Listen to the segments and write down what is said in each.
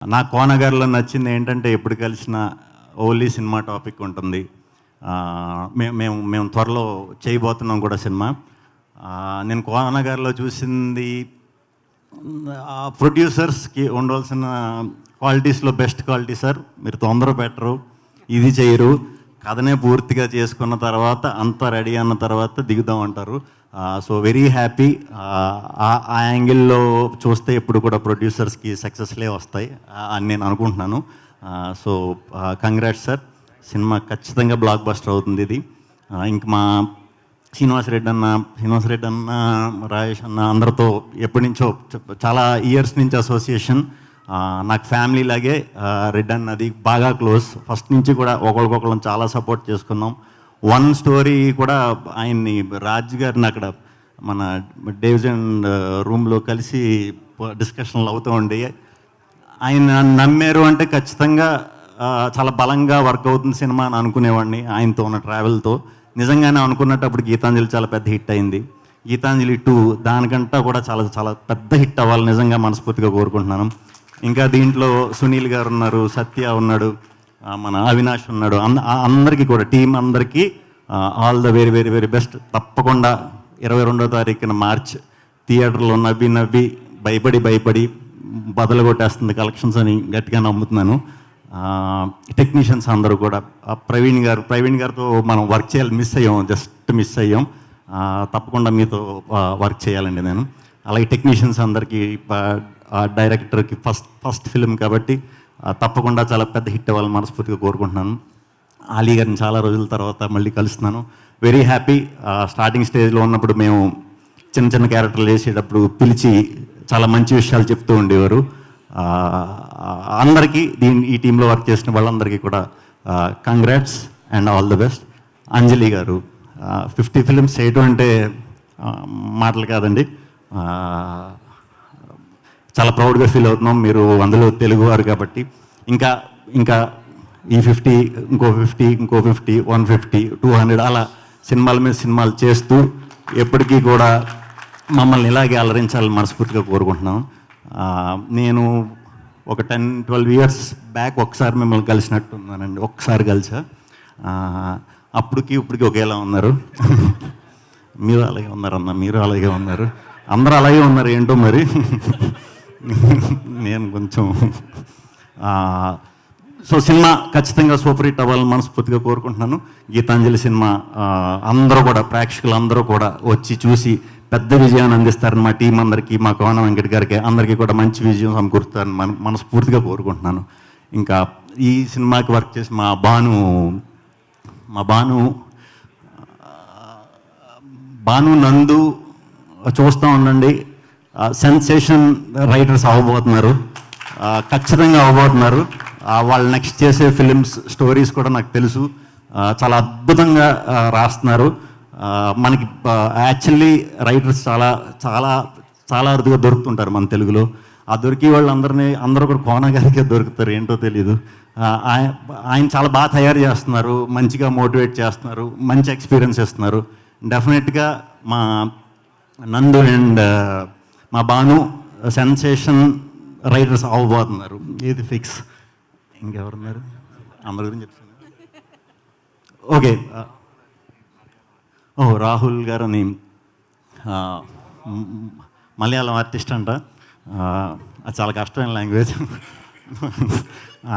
నా కోనగారిలో నచ్చింది ఏంటంటే ఎప్పుడు కలిసిన ఓన్లీ సినిమా టాపిక్ ఉంటుంది. మేము త్వరలో చేయబోతున్నాం కూడా సినిమా. నేను కోనగారిలో చూసింది ప్రొడ్యూసర్స్కి ఉండవలసిన క్వాలిటీస్లో బెస్ట్ క్వాలిటీ సార్. మీరు తొందర పెట్టరు, ఇది చేయరు, కథనే పూర్తిగా చేసుకున్న తర్వాత అంతా రెడీ అన్న తర్వాత దిగుదాం అంటారు. So very happy. ఆ యాంగిల్లో చూస్తే ఇప్పుడు కూడా ప్రొడ్యూసర్స్కి సక్సెస్లే వస్తాయి అని నేను అనుకుంటున్నాను. So congrats sir. సినిమా ఖచ్చితంగా బ్లాక్ బస్టర్ అవుతుంది ఇది. ఇంక మా శ్రీనివాసరెడ్డి అన్న రాజేష్ అన్న అందరితో ఎప్పటి నుంచో చాలా ఇయర్స్ నుంచి అసోసియేషన్. నాకు ఫ్యామిలీ లాగే రెడ్ అన్నది బాగా క్లోజ్. ఫస్ట్ నుంచి కూడా ఒకరికొకళ్ళని చాలా సపోర్ట్ చేసుకున్నాం. వన్ స్టోరీ కూడా ఆయన్ని రాజ్ గారిని అక్కడ మన డివిజన్ రూమ్లో కలిసి డిస్కషన్లు అవుతూ ఉండి ఆయన నమ్మారు అంటే ఖచ్చితంగా చాలా బలంగా వర్క్ అవుతుంది సినిమా అని అనుకునేవాడిని. ఆయనతో ఉన్న ట్రావెల్తో నిజంగానే అనుకున్నప్పుడు గీతాంజలి చాలా పెద్ద హిట్ అయింది. గీతాంజలి 2 దానికంటా కూడా చాలా చాలా పెద్ద హిట్ అవ్వాలి నిజంగా మనస్ఫూర్తిగా కోరుకుంటున్నాను. ఇంకా దీంట్లో సునీల్ గారు ఉన్నారు, సత్య ఉన్నాడు, మన అవినాష్ ఉన్నాడు. అందరికీ కూడా టీం అందరికీ all the very very very best. తప్పకుండా 22వ తారీఖున మార్చ్ థియేటర్లో నవ్వి భయపడి బదులు కొట్టేస్తుంది కలెక్షన్స్ అని గట్టిగా నమ్ముతున్నాను. టెక్నీషియన్స్ అందరూ కూడా ప్రవీణ్ గారితో మనం వర్క్ చేయాలి, జస్ట్ మిస్ అయ్యాం. తప్పకుండా మీతో వర్క్ చేయాలండి నేను. అలాగే టెక్నీషియన్స్ అందరికీ, డైరెక్టర్కి ఫస్ట్ ఫిల్మ్ కాబట్టి తప్పకుండా చాలా పెద్ద హిట్ అవ్వాలని మనస్ఫూర్తిగా కోరుకుంటున్నాను. ఆలీ గారిని చాలా రోజుల తర్వాత మళ్ళీ కలుస్తున్నాను. Very happy. స్టార్టింగ్ స్టేజ్లో ఉన్నప్పుడు మేము చిన్న క్యారెక్టర్లు చేసేటప్పుడు పిలిచి చాలా మంచి విషయాలు చెప్తూ ఉండేవారు. అందరికీ ఈ టీంలో వర్క్ చేసిన వాళ్ళందరికీ కూడా congrats and all the best. Anjali గారు 50 ఫిల్మ్స్ చేయటం అంటే మాటలు కాదండి. చాలా ప్రౌడ్గా ఫీల్ అవుతున్నాం. మీరు అందులో తెలుగువారు కాబట్టి ఇంకా ఈ 50, ఇంకో 50, 150, 200 అలా సినిమాల మీద సినిమాలు చేస్తూ ఎప్పటికీ కూడా మమ్మల్ని ఇలాగే అలరించాలని మనస్ఫూర్తిగా కోరుకుంటున్నాను. నేను ఒక 10-12 ఇయర్స్ బ్యాక్ ఒకసారి మిమ్మల్ని కలిసినట్టున్నానండి. ఒక్కసారి కలిసా. అప్పటికి ఇప్పటికి ఒకేలా ఉన్నారు. మీరు అలాగే ఉన్నారన్న, మీరు అలాగే ఉన్నారు, అందరూ అలాగే ఉన్నారు ఏంటో మరి. నేను కొంచెం సో సినిమా ఖచ్చితంగా సూపర్ హిట్ అవ్వాలని మనస్ఫూర్తిగా కోరుకుంటున్నాను. గీతాంజలి సినిమా అందరూ కూడా ప్రేక్షకులు అందరూ కూడా వచ్చి చూసి పెద్ద విజయాన్ని అందిస్తారని మా టీం అందరికీ, మా కోన వెంకట్ గారికి అందరికీ కూడా మంచి విజయం సమకూరుస్తారని మనస్ఫూర్తిగా కోరుకుంటున్నాను. ఇంకా ఈ సినిమాకి వర్క్ చేసి మా భాను నందు చూస్తూ ఉండండి. సెన్సేషన్ రైటర్స్ అవ్వబోతున్నారు, ఖచ్చితంగా అవ్వబోతున్నారు. వాళ్ళు నెక్స్ట్ చేసే ఫిలిమ్స్ స్టోరీస్ కూడా నాకు తెలుసు. చాలా అద్భుతంగా రాస్తున్నారు. మనకి యాక్చువల్లీ రైటర్స్ చాలా చాలా చాలా అరుదుగా దొరుకుతుంటారు మన తెలుగులో. ఆ దొరికే అందరూ కూడా కోన గారికే దొరుకుతారు, ఏంటో తెలీదు. ఆయన చాలా బాగా తయారు చేస్తున్నారు, మంచిగా మోటివేట్ చేస్తున్నారు, మంచి ఎక్స్పీరియన్స్ ఇస్తున్నారు. డెఫినెట్గా మా నందు అండ్ మా భాను సెన్సేషన్ రైటర్స్ అవ్వబోతున్నారు, ఇది ఫిక్స్. ఇంకెవరున్నారు? అందరి గురించి చెప్తాను. ఓకే. రాహుల్ గారు అని మలయాళం ఆర్టిస్ట్ అంట. అది చాలా కష్టమైన లాంగ్వేజ్.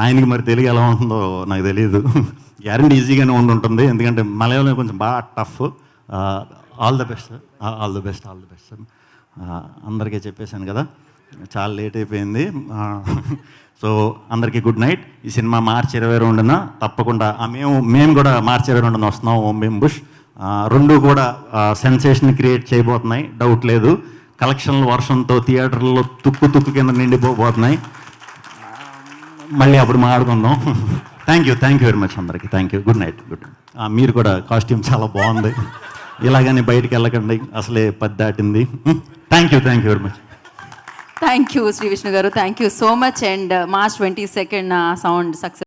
ఆయనకి మరి తెలుగు ఎలా ఉంటుందో నాకు తెలియదు. గ్యారెంటీ ఈజీగానే ఉంటుంది, ఎందుకంటే మలయాళం కొంచెం బాగా tough. All the best sir, all the best sir. అందరికీ చెప్పేశాను కదా, చాలా లేట్ అయిపోయింది. సో అందరికీ గుడ్ నైట్. ఈ సినిమా మార్చి 22న తప్పకుండా మేము కూడా మార్చి 22న వస్తున్నాం. ఓం భీమ్ బుష్ 2 కూడా సెన్సేషన్ క్రియేట్ చేయబోతున్నాయి, డౌట్ లేదు. కలెక్షన్ల వర్షంతో థియేటర్లో తుక్కు కింద నిండిపోబోతున్నాయి. మళ్ళీ అప్పుడు మాట్లాడుకుందాం. థ్యాంక్ యూ వెరీ మచ్ అందరికీ. Thank you. Good night. మీరు కూడా కాస్ట్యూమ్ చాలా బాగుంది. ఇలాగని బయటికి వెళ్ళకండి, అసలే 10 దాటింది. Thank you very much. Thank you Sree Vishnu గారు, thank you so much. And March 22nd sound success.